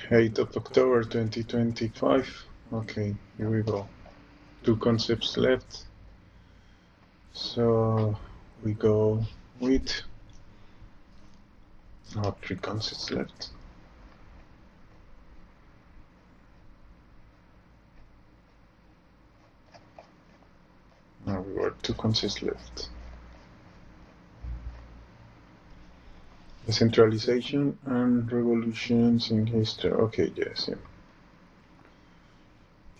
8th of October 2025. Okay, here we go. 2 concepts left. So we go with 3 concepts left. Now we got 2 concepts left. Decentralization and revolutions in history. Okay, yes, yeah.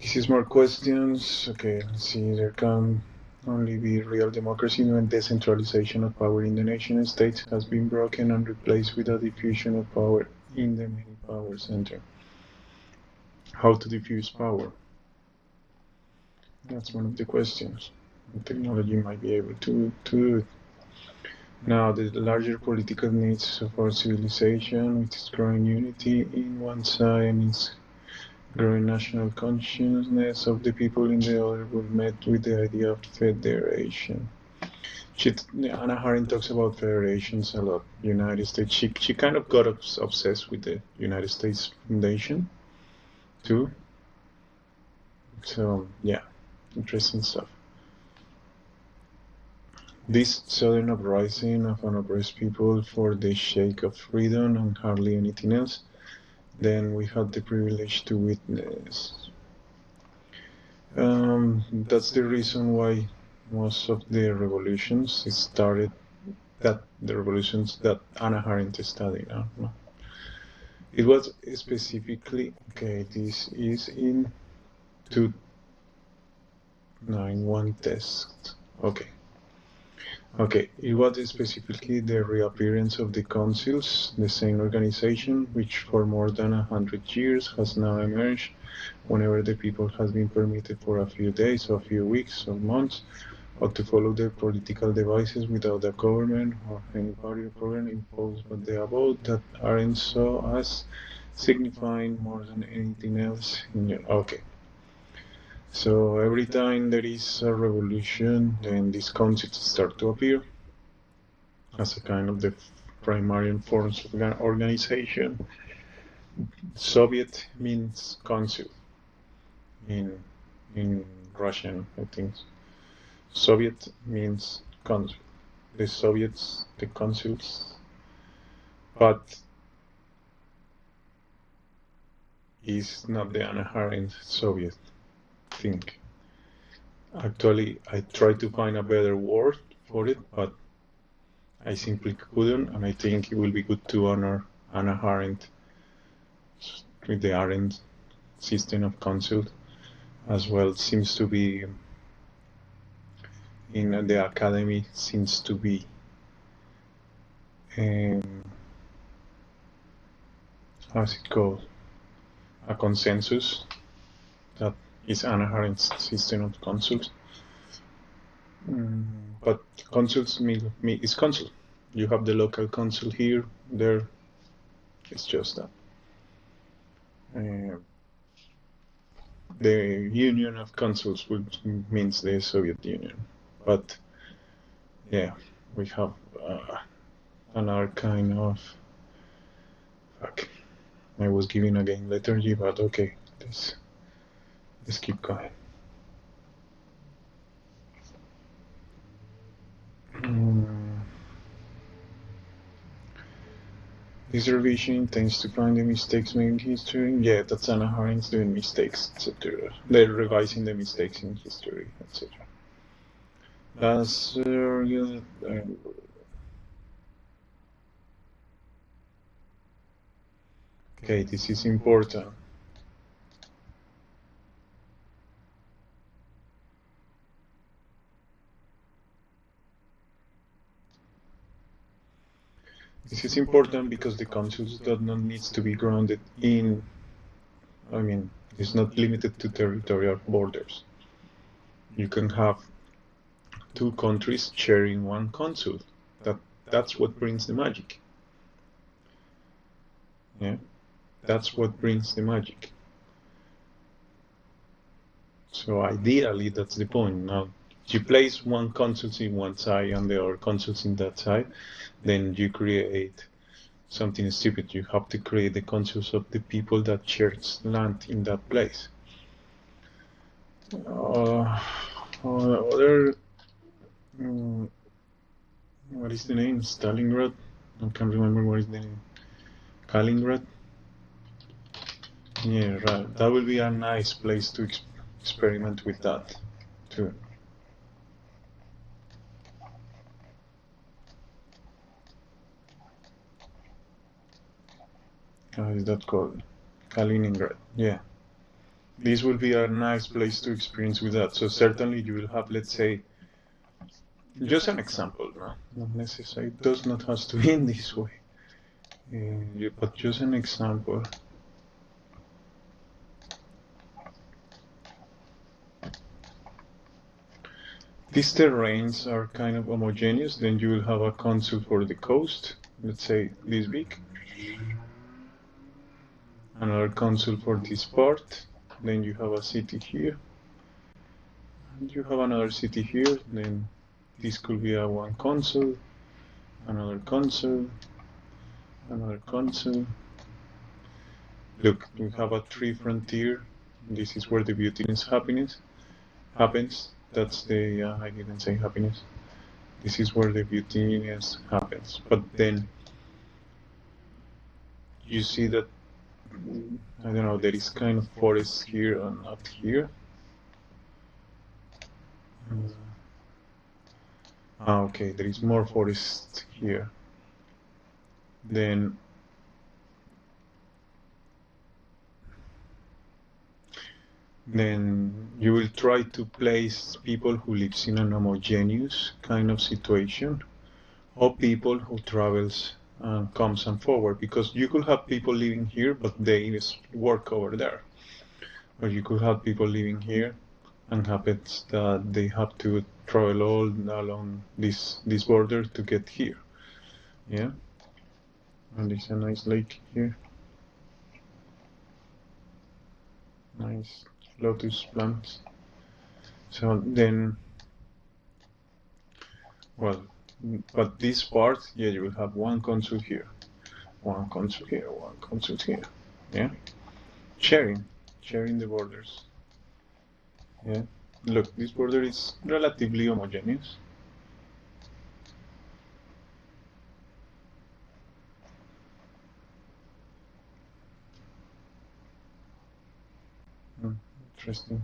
This is more questions. Okay, let's see. There can only be real democracy when decentralization of power in the nation states has been broken and replaced with a diffusion of power in the many power center. How to diffuse power? That's one of the questions. Technology might be able to do it. Now, the larger political needs of our civilization, with its growing unity in one side and its growing national consciousness of the people in the other, were met with the idea of federation. Hannah Arendt talks about federations a lot. United States. She kind of got obsessed with the United States Foundation, too. So yeah, interesting stuff. This sudden uprising of an oppressed people for the sake of freedom and hardly anything else, then we had the privilege to witness. That's the reason why most of the revolutions started, that the revolutions that Hannah Arendt studied. It was specifically, okay, this is in 291 test. Okay, it was specifically the reappearance of the consils, the same organization which for more than 100 years has now emerged whenever the people has been permitted for a few days or a few weeks or months or to follow their political devices without a government or any party or program imposed by the above that Arendt saw as signifying more than anything else in your, okay. So every time there is a revolution, then these concepts start to appear as a kind of the primary forms of organization. Soviet means consul in Russian, I think. Soviet means consul. The Soviets, the consuls, but is not the Hannah Arendt Soviet thing. Actually, I tried to find a better word for it, but I simply couldn't, and I think it will be good to honor Hannah Arendt with the Arendt system of consult as well. Seems to be in the academy, seems to be how's it called? A consensus that is Hannah Arendt's system of consuls. But consuls is consul. You have the local consul here, there. It's just that. The Union of Consuls, which means the Soviet Union. But yeah, we have another kind of, fuck, I was giving again liturgy, but okay, let's keep going. This revision intends to find the mistakes made in history. Yeah, that's Hannah Arendt's doing mistakes, etc. They're revising the mistakes in history, etc. That's okay, this is important. This is important because the consuls do not need to be grounded in, I mean, it's not limited to territorial borders. You can have 2 countries sharing one consul. That's what brings the magic. Yeah, that's what brings the magic. So ideally, that's the point. Now, you place one consul in one side and the other consuls in that side, then you create something stupid. You have to create the consils of the people that shares land in that place. Other, what is the name? Stalingrad? I can't remember what is the name. Kaliningrad? Yeah, right. That will be a nice place to experiment with that too. How is that called? Kaliningrad. Yeah. This will be a nice place to experience with that. So certainly you will have, let's say, just an example, no? Not necessarily. It does not have to be in this way. But just an example. These terrains are kind of homogeneous. Then you will have a consul for the coast, let's say this big. Another consul for this part. Then you have a city here. And you have another city here. Then this could be a one consul, another consul, another consul. Look, we have a tree frontier. This is where the beauty is happens. That's the, I didn't say happiness. This is where the beautiness happens. But then you see that, I don't know, there is kind of forest here and not here. Okay, there is more forest here. Then you will try to place people who lives in an homogeneous kind of situation, or people who travels comes and forward, because you could have people living here but they work over there, or you could have people living here and happens that they have to travel all along this border to get here. Yeah, and there's a nice lake here, nice lotus plants. So then, well, but this part, yeah, you will have one consul here, one consul here, one consul here. Yeah, sharing the borders. Yeah, look, this border is relatively homogeneous. Interesting.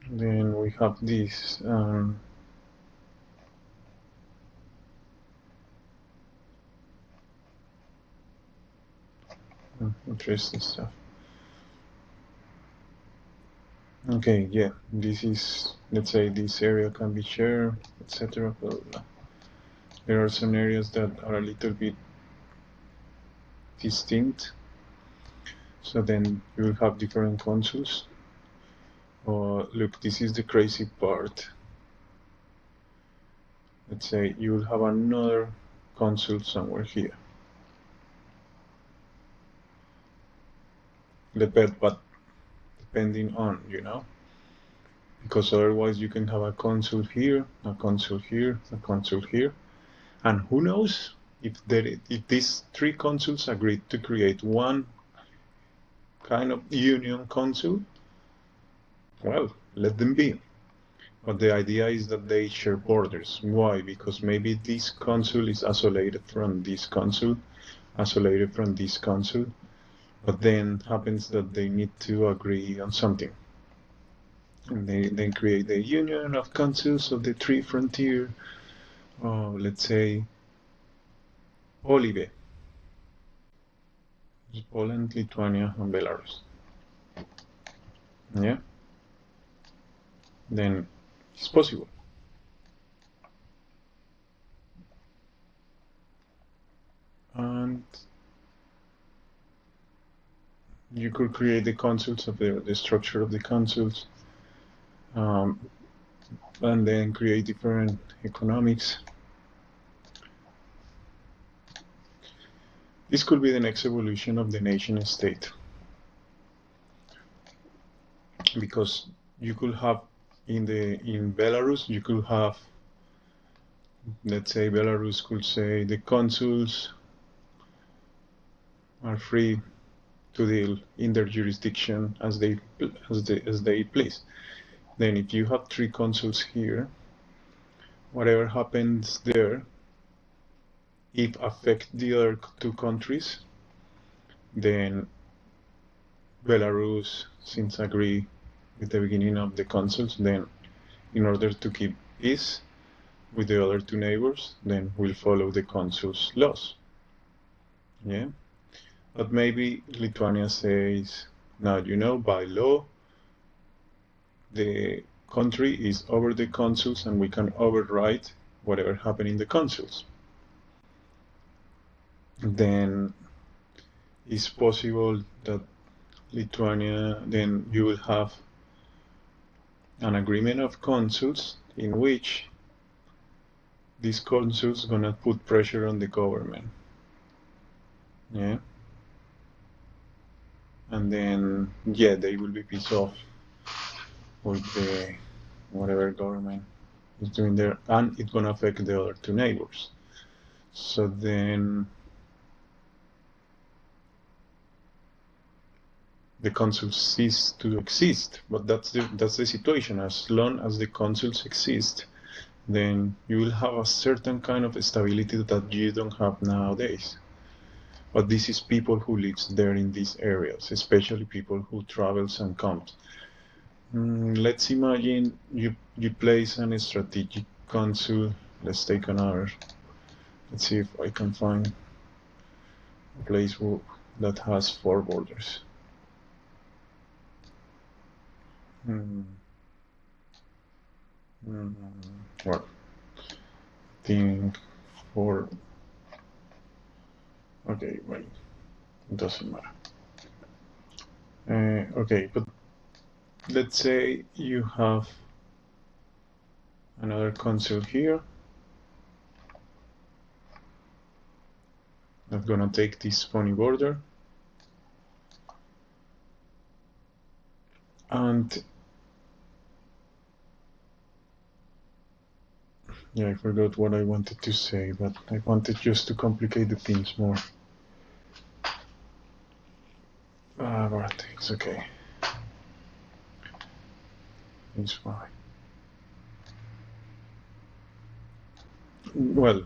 Then we have this. Interesting stuff. Okay, yeah, this is, let's say this area can be shared, etc. There are some areas that are a little bit distinct. So then you will have different consuls. Look, this is the crazy part. Let's say you will have another consul somewhere here. But depending on, you know, because otherwise you can have a consul here, a consul here, a consul here, and who knows if these three consuls agreed to create one kind of union consul. Well, let them be. But the idea is that they share borders. Why? Because maybe this consul is isolated from this consul, isolated from this consul, but then happens that they need to agree on something. And they then create the union of consuls of the three frontier, let's say, Olive, Poland, Lithuania, and Belarus. Yeah? Then it's possible. And you could create the consuls of the structure of the consuls, and then create different economics. This could be the next evolution of the nation state, because you could have in Belarus, you could have let's say Belarus could say the consuls are free to deal in their jurisdiction as they please. Then if you have 3 consuls here, whatever happens there, if affect the other 2 countries, then Belarus, since agree with the beginning of the consuls, then in order to keep peace with the other 2 neighbors, then we'll follow the consuls' laws. Yeah, but maybe Lithuania says, now you know, by law, the country is over the consuls and we can override whatever happened in the consuls. Then it's possible that Lithuania, then you will have an agreement of consuls in which these consuls gonna put pressure on the government. Yeah. And then, yeah, they will be pissed off with the whatever government is doing there, and it's gonna affect the other 2 neighbors. So then the consuls cease to exist, but that's the situation. As long as the consuls exist, then you will have a certain kind of stability that you don't have nowadays. But this is people who live there in these areas, especially people who travels and comes. Let's imagine you place a strategic consul. Let's take another. Let's see if I can find a place that has 4 borders. Well, I think 4. Okay, well, it doesn't matter. Okay, but let's say you have another consul here. I'm gonna take this funny border. And yeah, I forgot what I wanted to say, but I wanted just to complicate the things more. But it's okay. It's fine. Well,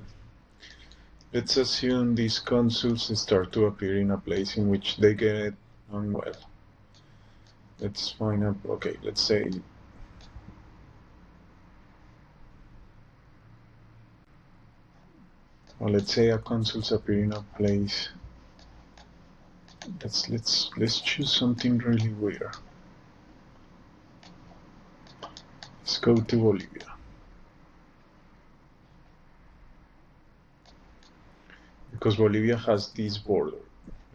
let's assume these consuls start to appear in a place in which they get on well. Let's find out, okay, let's say a consuls appear in a place. Let's choose something really weird. Let's go to Bolivia. Because Bolivia has this border.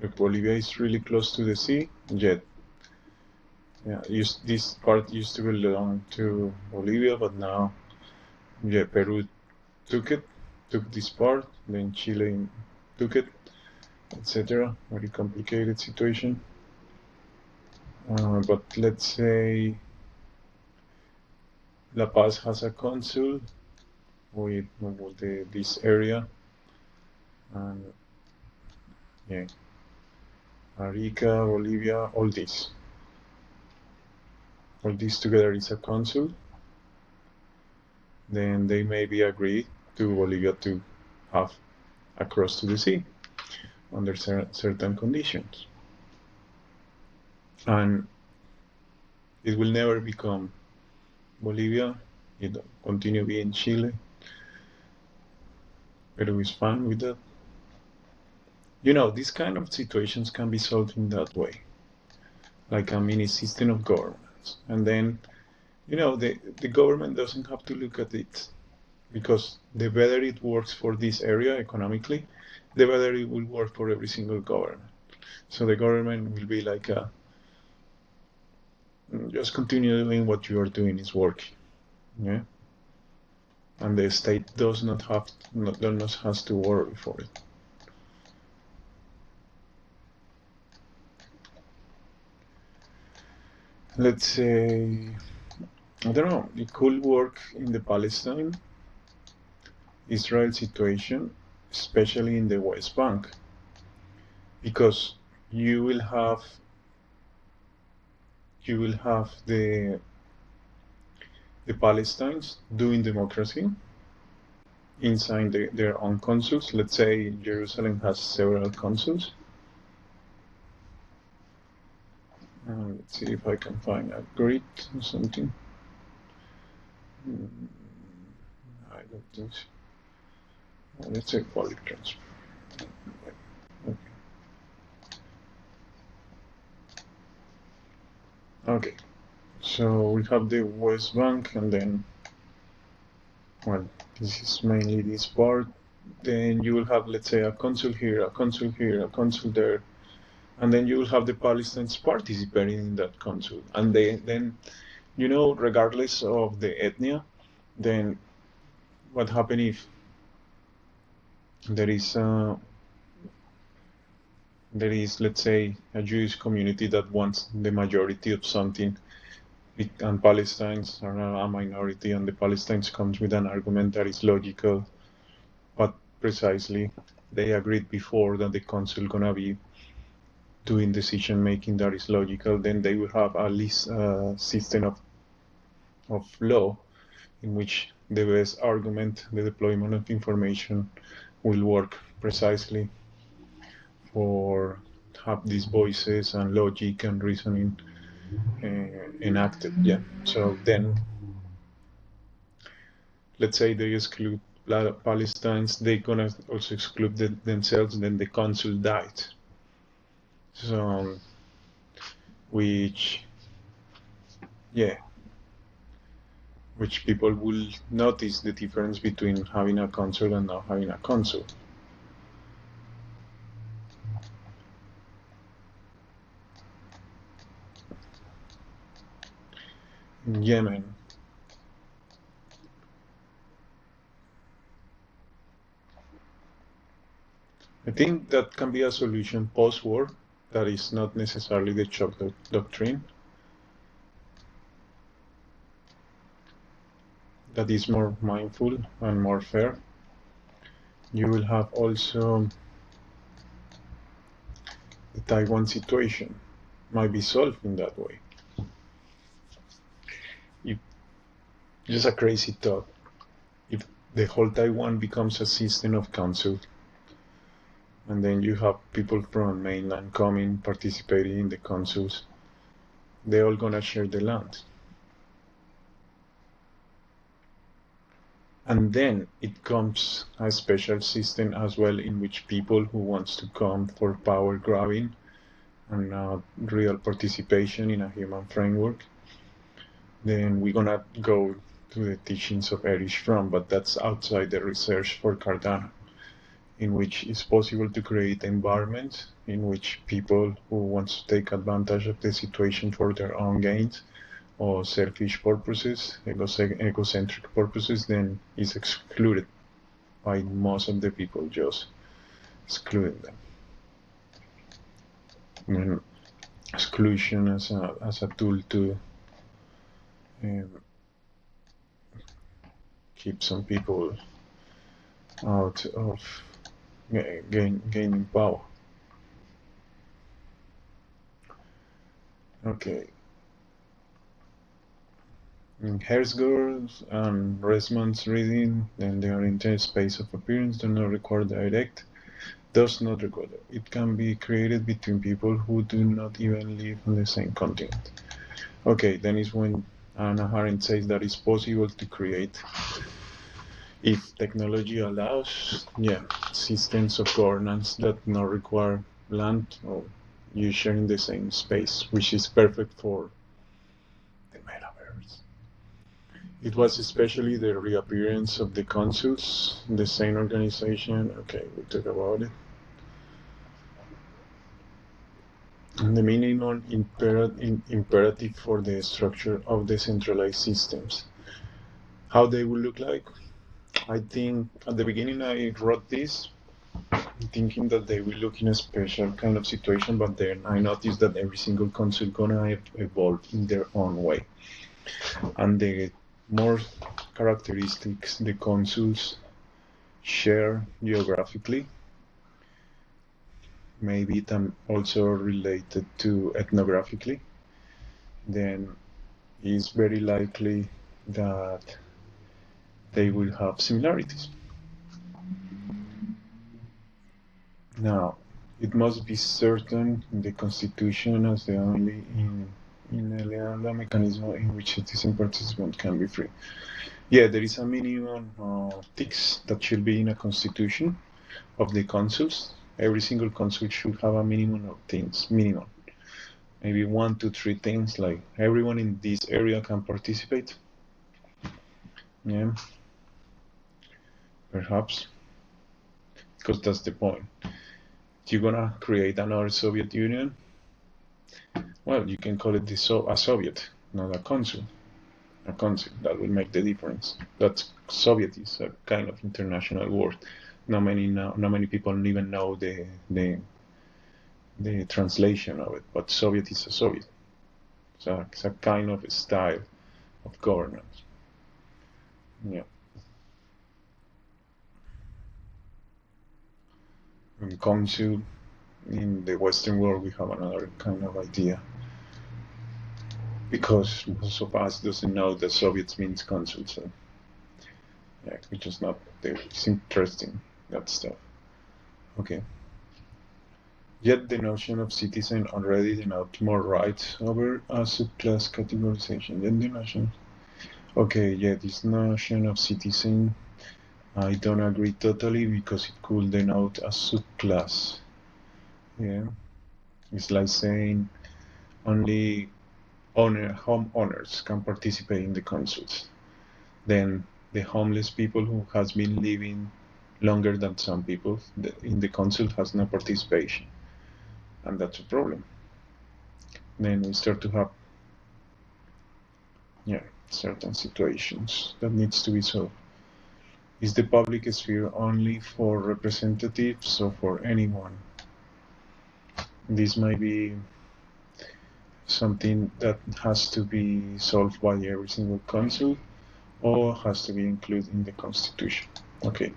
If Bolivia is really close to the sea, yet this part used to belong to Bolivia, but now Peru took this part, then Chile took it, etc. Very complicated situation. But let's say La Paz has a consul with this area, and yeah, Arica, Bolivia, all this together is a consul. Then they maybe agree to Bolivia to have across to the sea under certain conditions, and it will never become Bolivia. It will continue being Chile. Peru is fine with that. You know, these kind of situations can be solved in that way, like a mini system of governments. And then, you know, the government doesn't have to look at it, because the better it works for this area economically, the better it will work for every single government. So the government will be like, just continue doing what you are doing is working, yeah. And the state does not has to worry for it. Let's say, I don't know, it could work in the Palestine Israel situation, especially in the West Bank, because you will have the Palestinians doing democracy inside their own consuls. Let's say Jerusalem has several consuls. Let's see if I can find a grid or something. I don't think so. Let's say quality transfer. Okay, so we have the West Bank, and then, well, this is mainly this part. Then you will have, let's say, a consul here, a consul here, a consul there, and then you will have the Palestinians participating in that consul. And then, you know, regardless of the ethnia, then what happens if there is, let's say, a Jewish community that wants the majority of something, and Palestinians are a minority, and the Palestinians comes with an argument that is logical, but precisely they agreed before that the council gonna be doing decision making that is logical, then they will have at least a system of law in which the best argument, the deployment of information, will work precisely for have these voices and logic and reasoning enacted. Yeah. So then, let's say they exclude Palestinians, they're gonna also exclude themselves. Then the council died. So, which people will notice the difference between having a council and not having a council. In Yemen, I think that can be a solution post-war that is not necessarily the shock doctrine, that is more mindful and more fair. You will have also the Taiwan situation might be solved in that way. Just a crazy thought. If the whole Taiwan becomes a system of council, and then you have people from mainland coming, participating in the councils, they're all gonna share the land. And then it comes a special system as well, in which people who wants to come for power grabbing and not real participation in a human framework, then we're gonna go to the teachings of Erich Fromm, but that's outside the research for Cardanzo, in which it's possible to create environments in which people who want to take advantage of the situation for their own gains or selfish purposes, egocentric purposes, then is excluded by most of the people, just excluding them. And exclusion as a tool to keep some people out of gaining power. Okay. In Herzberg's and Resman's reading, then the Arendt's space of appearance does not require it can be created between people who do not even live on the same continent. Okay, then is when Hannah Arendt says that it's possible to create, if technology allows, systems of governance that not require land or you sharing the same space, which is perfect for the metaverse. It was especially the reappearance of the consuls, the same organization. Okay, we'll talk about it. And the minimum imperative for the structure of decentralized systems. How they will look like? I think at the beginning I wrote this thinking that they will look in a special kind of situation, but then I noticed that every single consul gonna evolve in their own way. And the more characteristics the consuls share geographically. Maybe it also related to ethnographically. Then it's very likely that they will have similarities. Now, it must be certain in the Constitution as the only inalienable mechanism in which citizen participant can be free. Yeah, there is a minimum ticks that should be in a constitution of the consuls. Every single consul should have a minimum of things, minimum. Maybe 1, 2, 3 things, like everyone in this area can participate. Yeah, perhaps, because that's the point. You're gonna create another Soviet Union. Well, you can call it a Soviet, not a consul. A consul, that will make the difference. That's Soviet is a kind of international word. Not many people even know the translation of it, but Soviet is a Soviet. So it's a kind of a style of governance. Yeah. And consul, in the Western world, we have another kind of idea. Because most of us doesn't know that Soviets means consul, so yeah, which is not, it's interesting, that stuff. Okay. Yet the notion of citizen already denotes more rights over a subclass categorization. Yet the notion, okay, yeah, this notion of citizen, I don't agree totally because it could denote a subclass. Yeah, it's like saying only homeowners can participate in the consuls. Then the homeless people who has been living longer than some people in the consul has no participation, and that's a problem. Then we start to have certain situations that needs to be solved. Is the public sphere only for representatives or for anyone? This might be something that has to be solved by every single consul or has to be included in the constitution. Okay.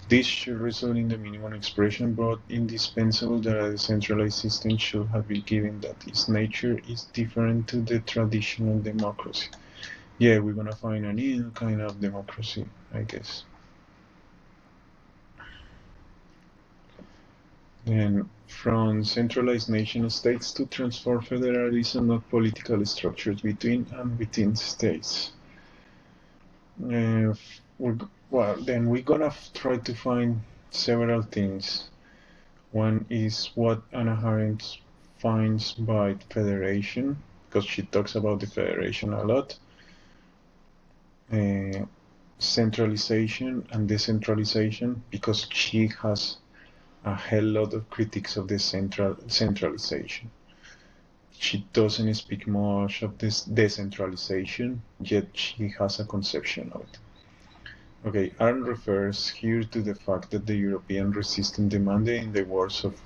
This should result in the minimum expression, but indispensable that a decentralized system should have been given that its nature is different to the traditional democracy. Yeah, we're gonna find a new kind of democracy, I guess. And from centralized nation states to transform federalism of political structures between and within states. Well, then we're gonna try to find several things. One is what Anna Arendt finds by federation, because she talks about the federation a lot. Centralization and decentralization, because she has a hell lot of critiques of the centralization. She doesn't speak much of this decentralization, yet she has a conception of it. Okay, Arendt refers here to the fact that the European resistance demanded, in the words of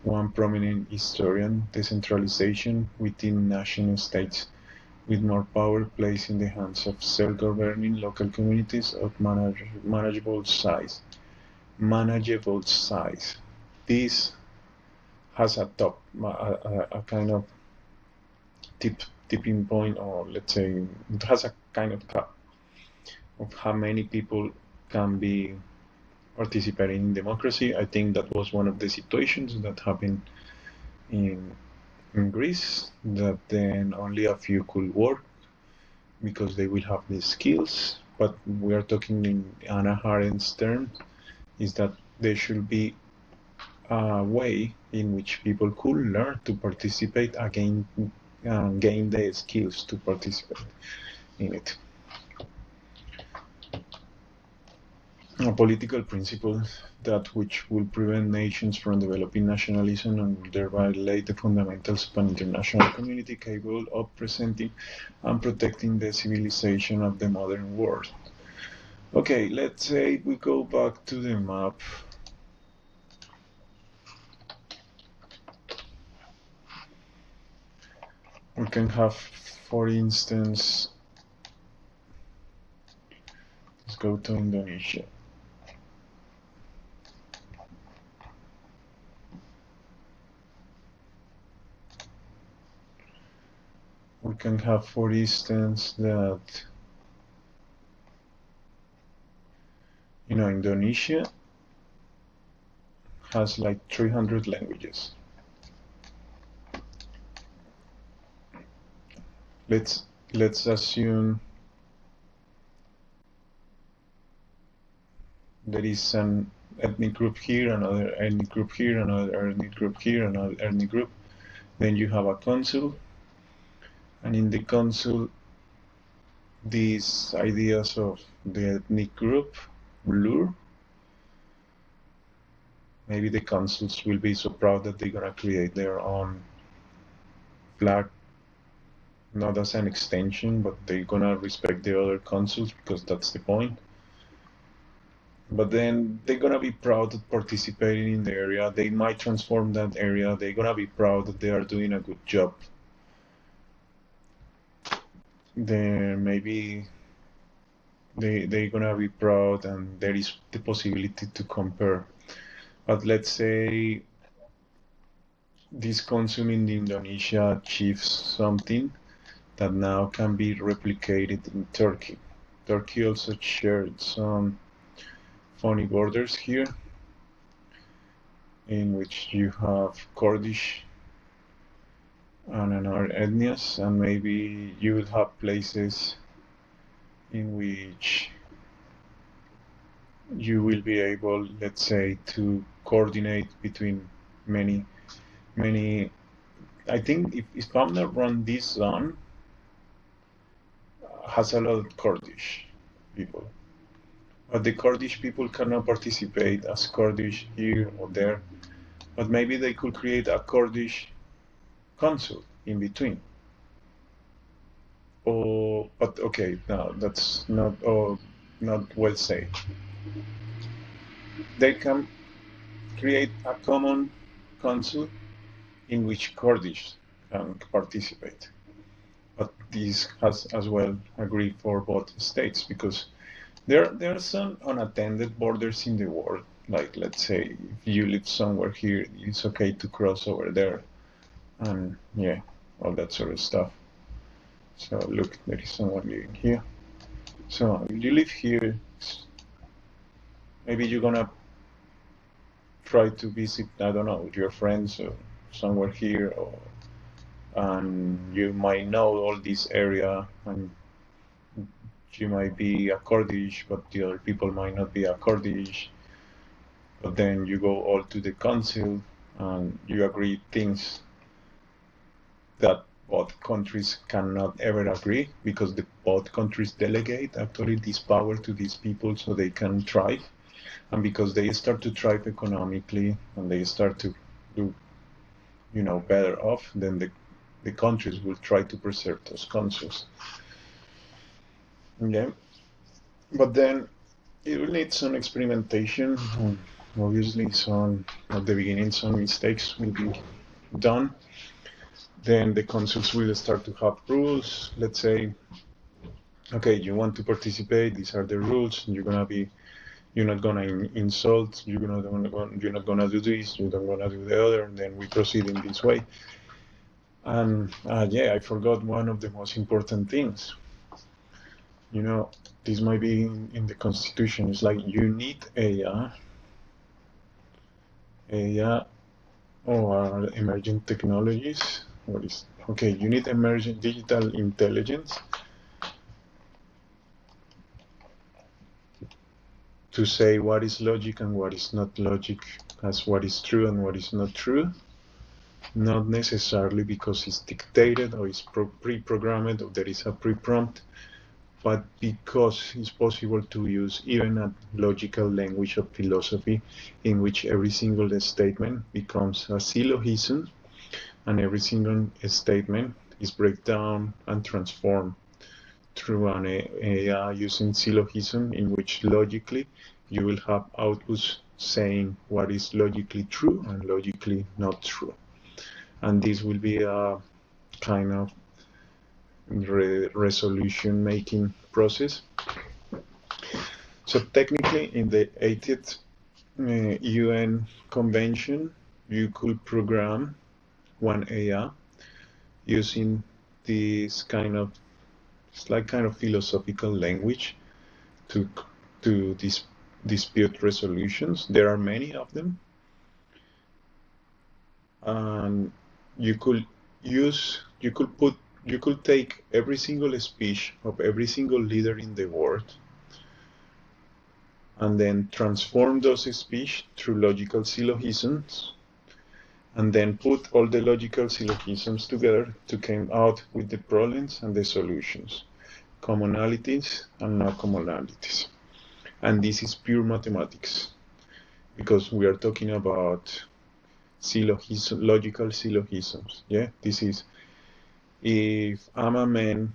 one prominent historian, decentralization within national states, with more power placed in the hands of self-governing local communities of manageable size. This has a kind of tipping point, or let's say it has a kind of cap of how many people can be participating in democracy. I think that was one of the situations that happened in Greece, that then only a few could work because they will have the skills. But we are talking in Anna Arendt's terms, is that there should be a way in which people could learn to participate again, gain the skills to participate in it. A political principle that which will prevent nations from developing nationalism and thereby lay the fundamentals of an international community capable of presenting and protecting the civilization of the modern world. Okay, let's say we go back to the map. We can have, for instance, let's go to Indonesia. We can have, for instance, that, Indonesia has like 300 languages. Let's assume there is an ethnic group here, another ethnic group here, another ethnic group here, another ethnic group. Then you have a consul, and in the consul, these ideas of the ethnic group blur. Maybe the consuls will be so proud that they're gonna create their own flag, not as an extension, but they're gonna respect the other consuls because that's the point. But then they're gonna be proud of participating in the area. They might transform that area. They're gonna be proud that they are doing a good job. Then maybe they're gonna be proud, and there is the possibility to compare. But let's say this consul in Indonesia achieves something that now can be replicated in Turkey. Turkey also shared some funny borders here, in which you have Kurdish and another ethnias, and maybe you will have places in which you will be able, let's say, to coordinate between many. I think if I'm not wrong, this zone has a lot of Kurdish people. But the Kurdish people cannot participate as Kurdish here or there. But maybe they could create a Kurdish consul in between. But okay, no, that's not well said. They can create a common consul in which Kurdish can participate. But this has as well agreed for both states, because there are some unattended borders in the world. Like, let's say, if you live somewhere here, it's okay to cross over there, and yeah, all that sort of stuff. So look, there is someone living here. So if you live here, maybe you're gonna try to visit, I don't know, your friends or somewhere here, and you might know all this area, and you might be a Kurdish, but the other people might not be a Kurdish. But then you go all to the council and you agree things that both countries cannot ever agree, because both countries delegate actually this power to these people so they can thrive. And because they start to thrive economically and they start to do, better off, then the countries will try to preserve those councils. Yeah, but then it will need some experimentation. Obviously, at the beginning, some mistakes will be done. Then the councils will start to have rules. Let's say, okay, you want to participate, these are the rules. You're not gonna insult, you're not gonna do this, you're not gonna do the other, and then we proceed in this way. And I forgot one of the most important things. This might be in the Constitution. It's like you need AI or emerging technologies. You need emerging digital intelligence to say what is logic and what is not logic, as what is true and what is not true. Not necessarily because it's dictated or it's pre-programmed or there is a pre-prompt, but because it's possible to use even a logical language of philosophy in which every single statement becomes a syllogism, and every single statement is break down and transformed through an AI using syllogism, in which logically you will have outputs saying what is logically true and logically not true. And this will be a kind of resolution making process. So technically, in the 80th UN convention, you could program one AI using this kind of, it's like kind of philosophical language to dispute resolutions. There are many of them, and you could take every single speech of every single leader in the world and then transform those speech through logical syllogisms, and then put all the logical syllogisms together to come out with the problems and the solutions, commonalities and no commonalities. And this is pure mathematics, because we are talking about logical syllogisms. Yeah, this is, if I'm a man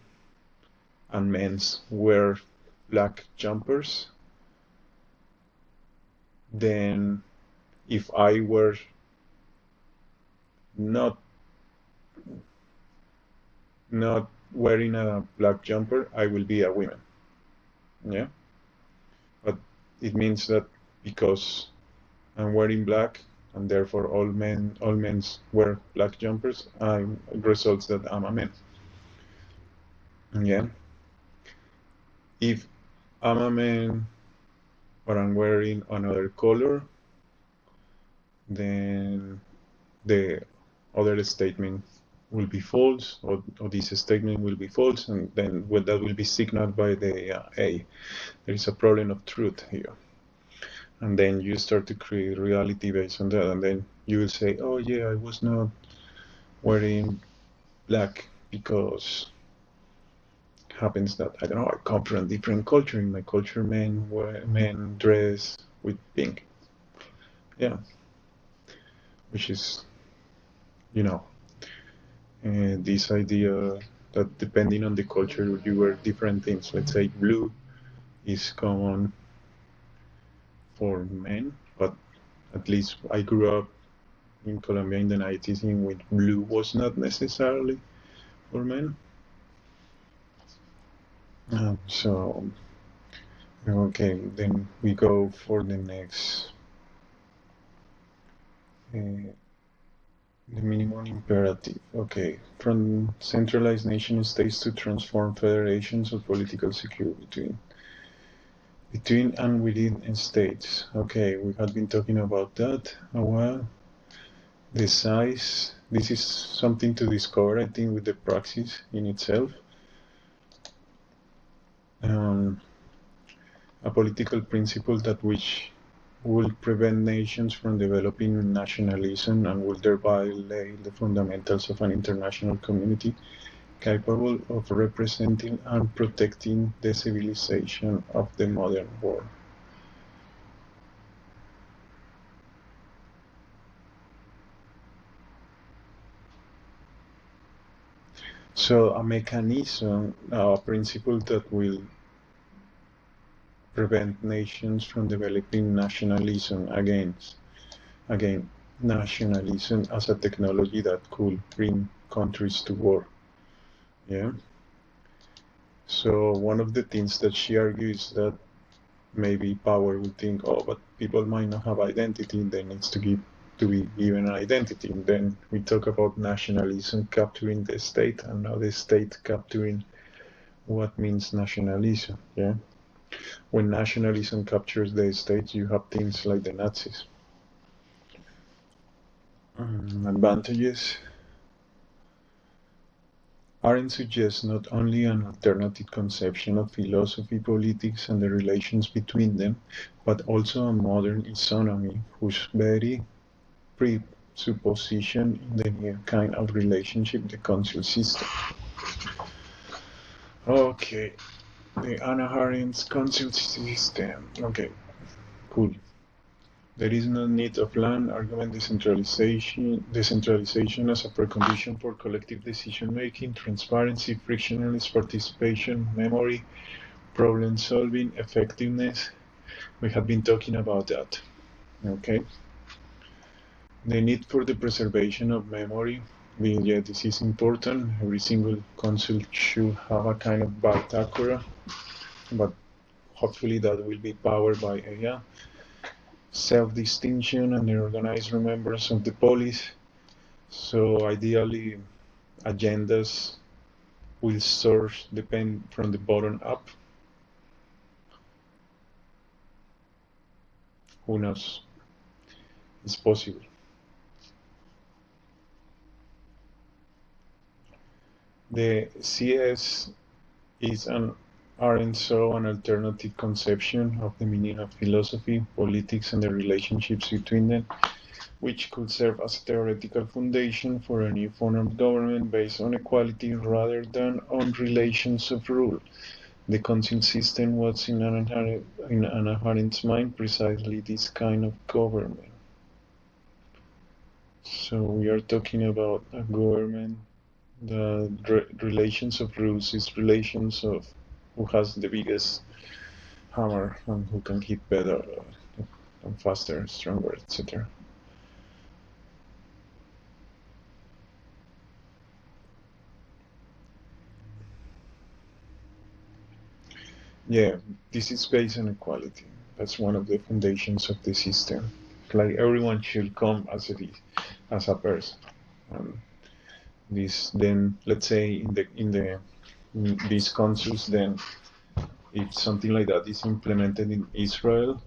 and men's wear black jumpers, then if I were not wearing a black jumper, I will be a woman. Yeah, but it means that because I'm wearing black, and therefore all men wear black jumpers, it results that I'm a man. Yeah. If I'm a man but I'm wearing another color, then the other statement will be false, or this statement will be false, and then that will be signaled by the A. There is a problem of truth here. And then you start to create reality based on that, and then you will say, oh yeah, I was not wearing black because it happens that, I don't know, I come from a different culture. In my culture, men dress with pink. Yeah. Which is, you know, this idea that depending on the culture, you wear different things. Let's say blue is common for men, but at least I grew up in Colombia in the 90s in which blue was not necessarily for men. So, okay, then we go for the next, the minimum imperative. Okay, from centralized nation states to transform federations of political security between and within states. Okay, we had been talking about that a while. The size, this is something to discover, I think, with the praxis in itself. A political principle that which will prevent nations from developing nationalism and will thereby lay the fundamentals of an international community capable of representing and protecting the civilization of the modern world. So a mechanism, a principle that will prevent nations from developing nationalism again, nationalism as a technology that could bring countries to war. Yeah. So one of the things that she argues that maybe power would think, oh, but people might not have identity, there needs to be given an identity. And then we talk about nationalism capturing the state, and now the state capturing what means nationalism. Yeah. When nationalism captures the state, you have things like the Nazis. Advantages. Arendt suggests not only an alternative conception of philosophy, politics, and the relations between them, but also a modern isonomy whose very presupposition in the new kind of relationship, the consul system. Okay, the Hannah Arendt's consul system. Okay, cool. There is no need of land, argument decentralization as a precondition for collective decision-making, transparency, frictionless participation, memory, problem-solving, effectiveness. We have been talking about that. Okay. The need for the preservation of memory. Yeah, this is important. Every single consul should have a kind of Bhattacharya, but hopefully that will be powered by AI, self-distinction and the organized remembrance of the police. So ideally, agendas will source depend from the bottom up. Who knows? It's possible. The CS is an Arendt saw an alternative conception of the meaning of philosophy, politics, and the relationships between them, which could serve as a theoretical foundation for a new form of government based on equality rather than on relations of rule. The consil system was in Hannah Arendt's mind precisely this kind of government. So we are talking about a government. The relations of rules is relations of who has the biggest hammer and who can hit better and faster, stronger, etc. Yeah, this is based on equality. That's one of the foundations of the system. Like everyone should come as it is, as a person. This then, let's say in these consils, then if something like that is implemented in Israel,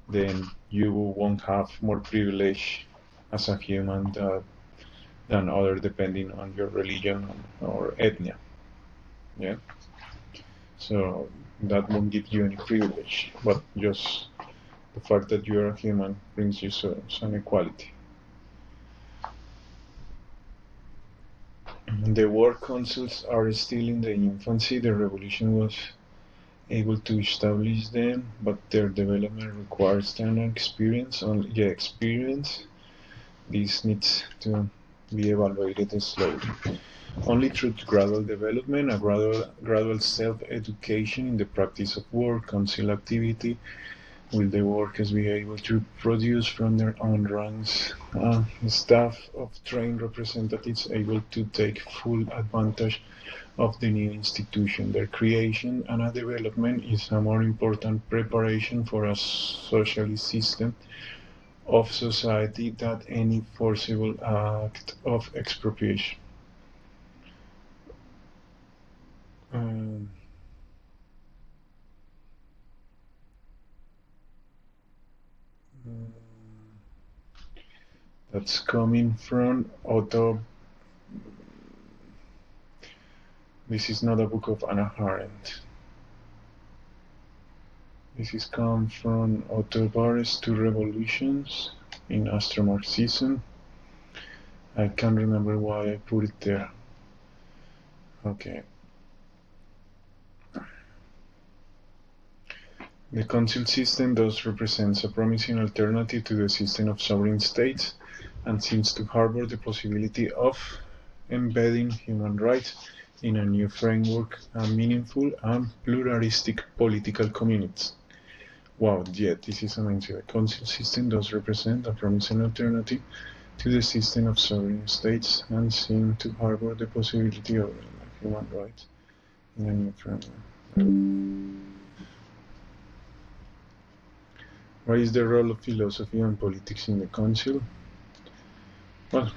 then you won't have more privilege as a human than other depending on your religion or ethnia. Yeah. So that won't give you any privilege, but just the fact that you are a human brings you some equality. The war councils are still in the infancy. The revolution was able to establish them, but their development requires time and experience. This needs to be evaluated slowly. Only through gradual development, a gradual self-education in the practice of work, council activity, will the workers be able to produce from their own ranks staff of trained representatives able to take full advantage of the new institution. Their creation and development is a more important preparation for a socialist system of society than any forcible act of expropriation. That's coming from Otto. This is not a book of Hannah Arendt. This is come from Otto Barres' Two Revolutions in Astro-Marxism. I can't remember why I put it there. Okay. The consil system thus represents a promising alternative to the system of sovereign states and seems to harbor the possibility of embedding human rights in a new framework and meaningful and pluralistic political communities. Wow, yeah, this is amazing. The consil system does represent a promising alternative to the system of sovereign states and seem to harbor the possibility of human rights in a new framework. What is the role of philosophy and politics in the council? Well,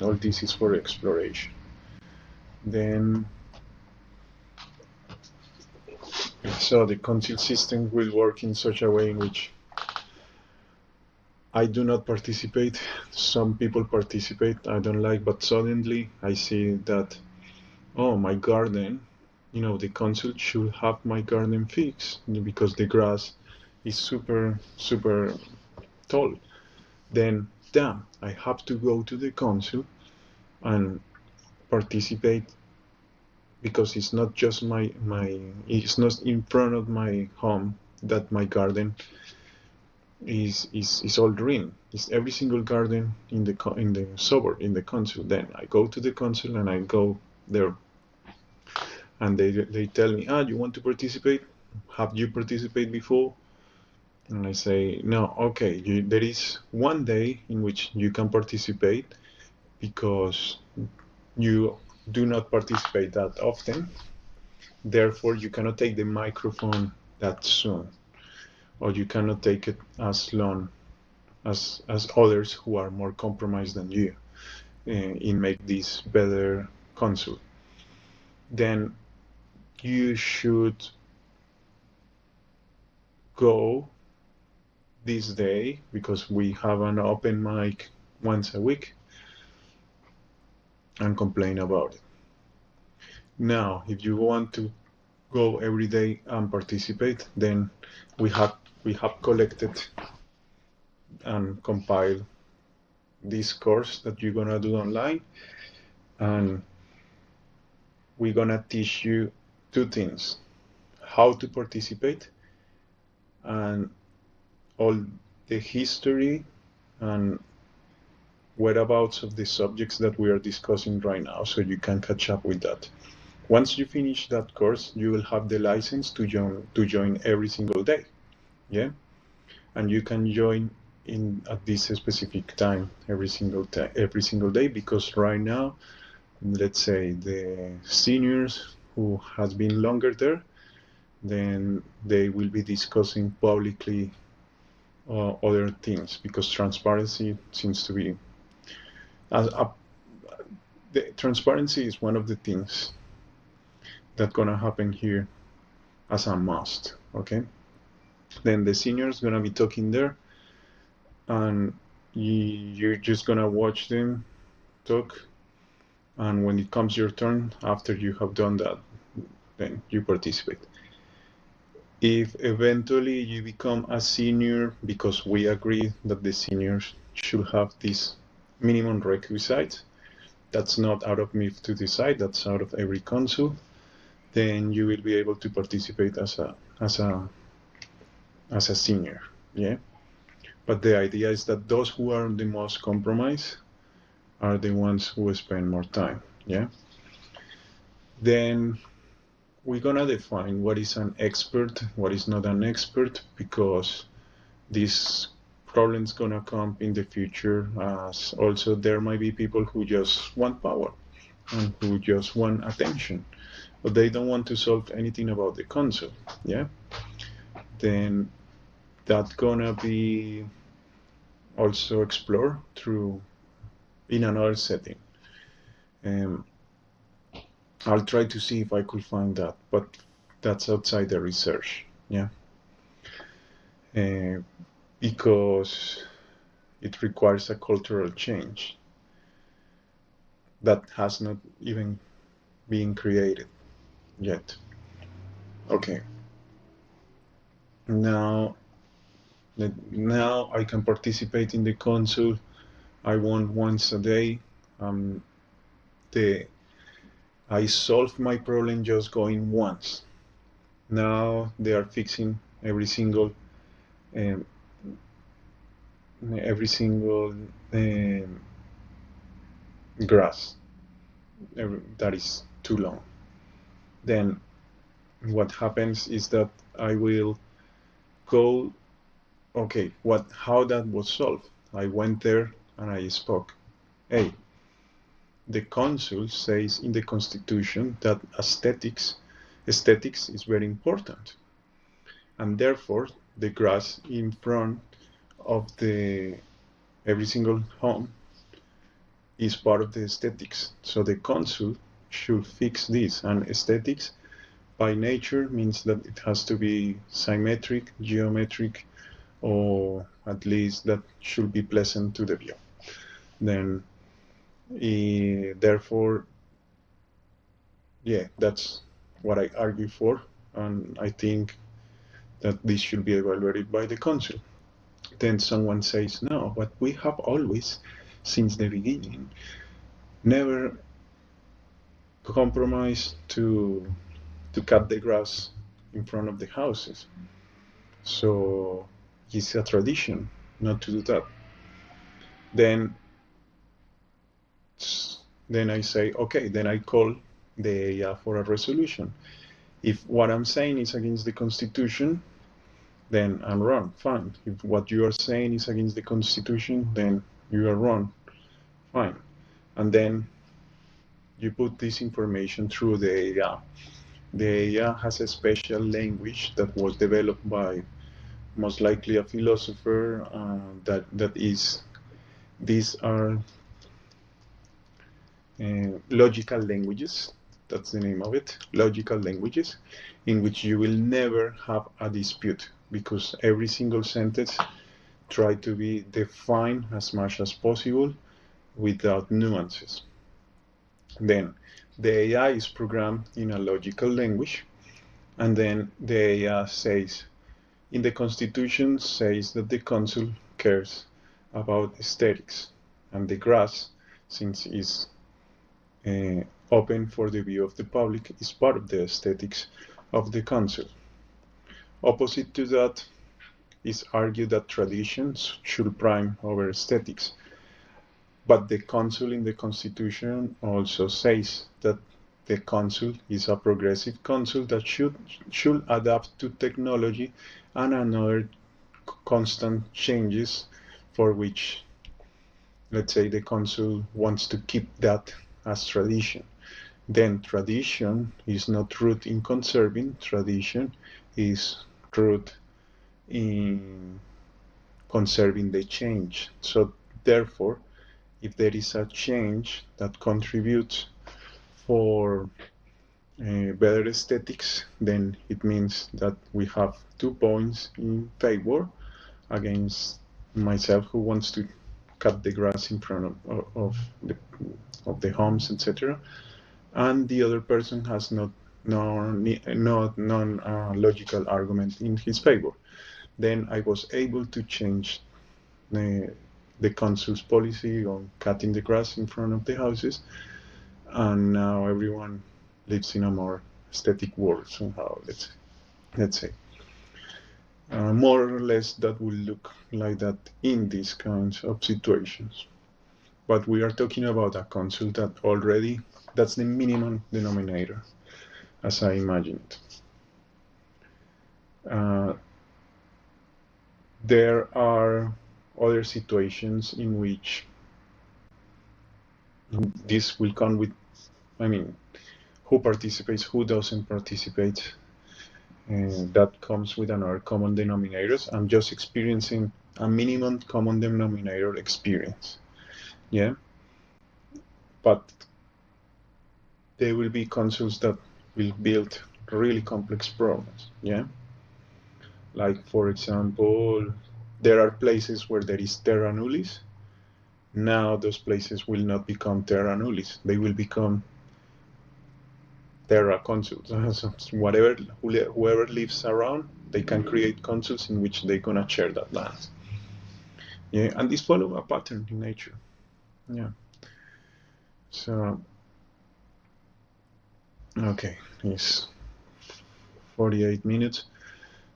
all this is for exploration. Then, so the council system will work in such a way in which I do not participate. Some people participate, I don't like, but suddenly I see that, oh, my garden, the council should have my garden fixed because the grass is super tall. Then, damn, I have to go to the council and participate because it's not just it's not in front of my home that my garden is all green. It's every single garden in the suburb, in the council. Then I go to the council and I go there, and they tell me, you want to participate? Have you participated before? And I say, no, okay, there is one day in which you can participate because you do not participate that often. Therefore, you cannot take the microphone that soon, or you cannot take it as long as others who are more compromised than you in make this better consul. Then you should go this day, because we have an open mic once a week, and complain about it. Now, if you want to go every day and participate, then we have collected and compiled this course that you're gonna do online, and we're gonna teach you two things: how to participate and all the history and whereabouts of the subjects that we are discussing right now, so you can catch up with that. Once you finish that course, you will have the license to join every single day, yeah? And you can join at this specific time every single day, because right now, let's say the seniors who has been longer there, then they will be discussing publicly other things, because transparency seems to be the transparency is one of the things that's gonna happen here as a must. Okay, then the seniors gonna be talking there, and you're just gonna watch them talk, and when it comes your turn, after you have done that, then you participate. If eventually you become a senior, because we agree that the seniors should have these minimum requisites, that's not out of me to decide, that's out of every consul, then you will be able to participate as a senior, yeah? But the idea is that those who are the most compromised are the ones who spend more time, yeah? Then we're gonna define what is an expert, what is not an expert, because this problem's gonna come in the future, as also there might be people who just want power and who just want attention, but they don't want to solve anything about the concept, yeah? Then that's gonna be also explored through in another setting. I'll try to see if I could find that, but that's outside the research, yeah? Because it requires a cultural change that has not even been created yet. Okay. Now I can participate in the consul. I want once a day. I solved my problem just going once. Now they are fixing every single grass that is too long. Then what happens is that I will go, okay, how that was solved. I went there and I spoke. Hey, the consul says in the Constitution that aesthetics is very important, and therefore the grass in front of every single home is part of the aesthetics. So the consul should fix this, and aesthetics by nature means that it has to be symmetric, geometric, or at least that should be pleasant to the view. Then therefore, yeah, that's what I argue for, and I think that this should be evaluated by the consul. Then someone says, no, but we have always, since the beginning, never compromised to cut the grass in front of the houses. So it's a tradition not to do that. Then I say, okay, then I call the EIA for a resolution. If what I'm saying is against the Constitution, then I'm wrong, fine. If what you are saying is against the Constitution, then you are wrong, fine. And then you put this information through the EIA. The AI has a special language that was developed by most likely a philosopher these are logical languages. That's the name of it, logical languages, in which you will never have a dispute because every single sentence try to be defined as much as possible without nuances. Then the AI is programmed in a logical language, and then the AI says, in the Constitution says that the Council cares about aesthetics, and the grass, since it's open for the view of the public, is part of the aesthetics of the Council. Opposite to that is argued that traditions should prime over aesthetics. But the Council in the Constitution also says that the Council is a progressive Council that should adapt to technology and another constant changes for which, let's say, the Council wants to keep that as tradition. Then tradition is not rooted in conserving, tradition is rooted in conserving the change. So therefore, if there is a change that contributes for better aesthetics, then it means that we have 2 points in favor against myself who wants to cut the grass in front of the homes, etc. And the other person has not non-logical argument in his favor. Then I was able to change the council's policy on cutting the grass in front of the houses, and now everyone lives in a more aesthetic world somehow, let's say. More or less that will look like that in these kinds of situations. But we are talking about a council that already, that's the minimum denominator, as I imagine it. There are other situations in which this will come with, I mean, who participates, who doesn't participate, and that comes with another common denominators. I'm just experiencing a minimum common denominator experience, yeah? But there will be councils that will build really complex problems, yeah? Like, for example, there are places where there is terra nullis. Now those places will not become terra nullis. They will become terra consuls. So whoever lives around, they can create consuls in which they're gonna share that land. Yeah, and this follow a pattern in nature. Yeah. So, okay, it's 48 minutes.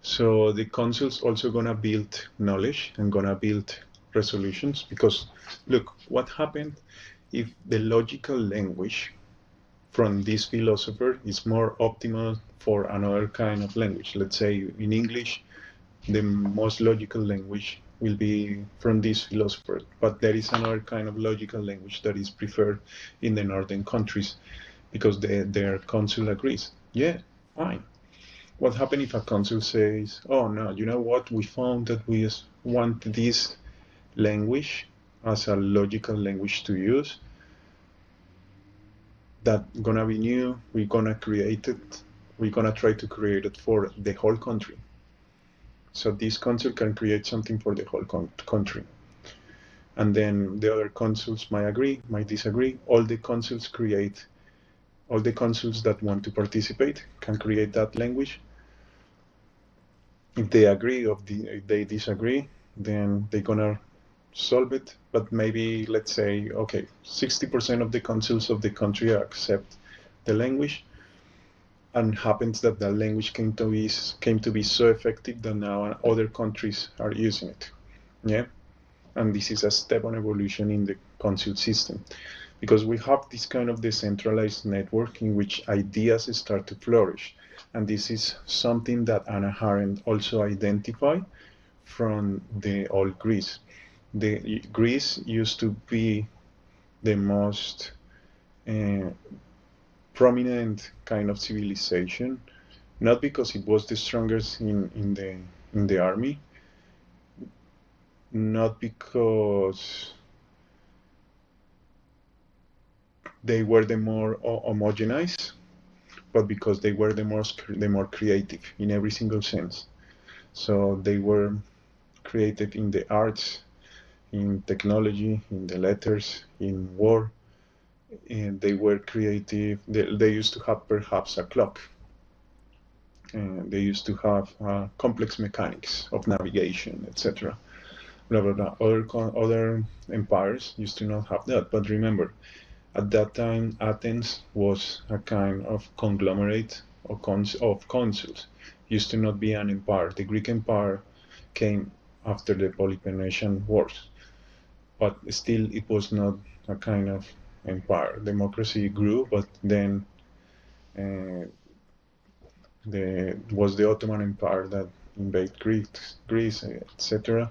So the consuls also gonna build knowledge and gonna build resolutions, because look, what happened if the logical language from this philosopher is more optimal for another kind of language. Let's say in English, the most logical language will be from this philosopher, but there is another kind of logical language that is preferred in the northern countries because their council agrees. Yeah, fine. What happens if a council says, oh no, you know what, we found that we want this language as a logical language to use, that gonna be new, we're gonna create it, we're gonna try to create it for the whole country. So this council can create something for the whole country. And then the other councils might agree, might disagree. All the councils that want to participate can create that language. If they agree or if they disagree, then they're gonna solve it. But maybe, let's say, okay, 60% of the councils of the country accept the language, and happens that the language came to be so effective that now other countries are using it. Yeah, and this is a step on evolution in the council system, because we have this kind of decentralized network in which ideas start to flourish. And this is something that Anna Arendt also identified from the old Greece. The Greece used to be the most prominent kind of civilization, not because it was the strongest in the army, not because they were the more homogenized, but because they were the more creative in every single sense. So they were creative in the arts, in technology, in the letters, in war, and they were creative. They used to have perhaps a clock, and they used to have complex mechanics of navigation, etc. Blah blah blah. Other empires used to not have that. But remember, at that time, Athens was a kind of conglomerate of consuls. Used to not be an empire. The Greek Empire came after the Peloponnesian Wars, but still it was not a kind of empire. Democracy grew, but then was the Ottoman Empire that invaded Greece, etc.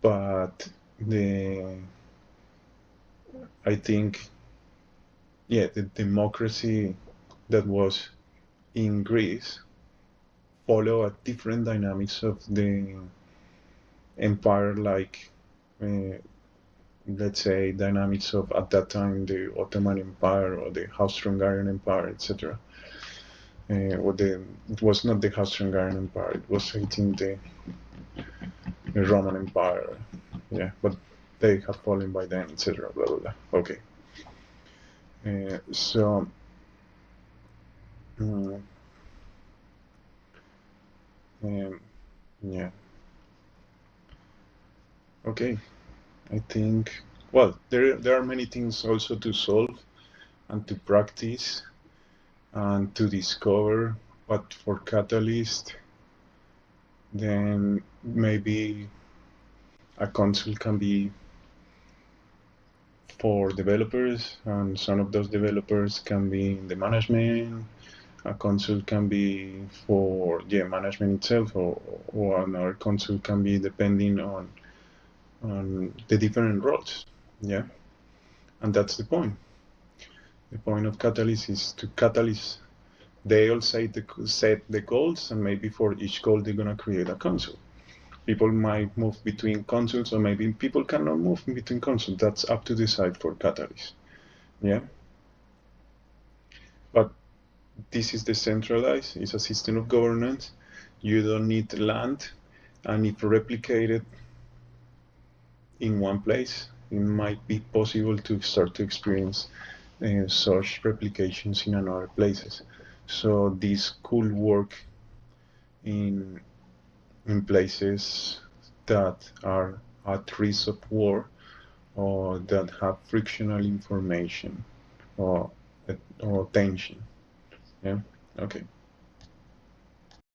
But I think, yeah, the democracy that was in Greece follow a different dynamics of the empire, like let's say dynamics of at that time the Ottoman Empire or the Austro-Hungarian Empire, etc. It was not the Austro-Hungarian Empire; it was, I think, the Roman Empire. Yeah, but they have fallen by then, etc. Blah blah blah. Okay. So. Yeah. Okay. I think, well, there are many things also to solve and to practice and to discover. But for Catalyst, then maybe a console can be for developers, and some of those developers can be in the management. A console can be for management itself, or another console can be depending on the different roles. Yeah, and that's the point. The point of Catalyst is to catalyst. They all set the goals, and maybe for each goal they're gonna create a console. People might move between consoles, or maybe people cannot move between consoles. That's up to decide for Catalyst. Yeah. But this is decentralized. It's a system of governance. You don't need land, and if replicated in one place, it might be possible to start to experience such replications in other places. So this could work in places that are at risk of war, or that have frictional information, or tension. Yeah. Okay.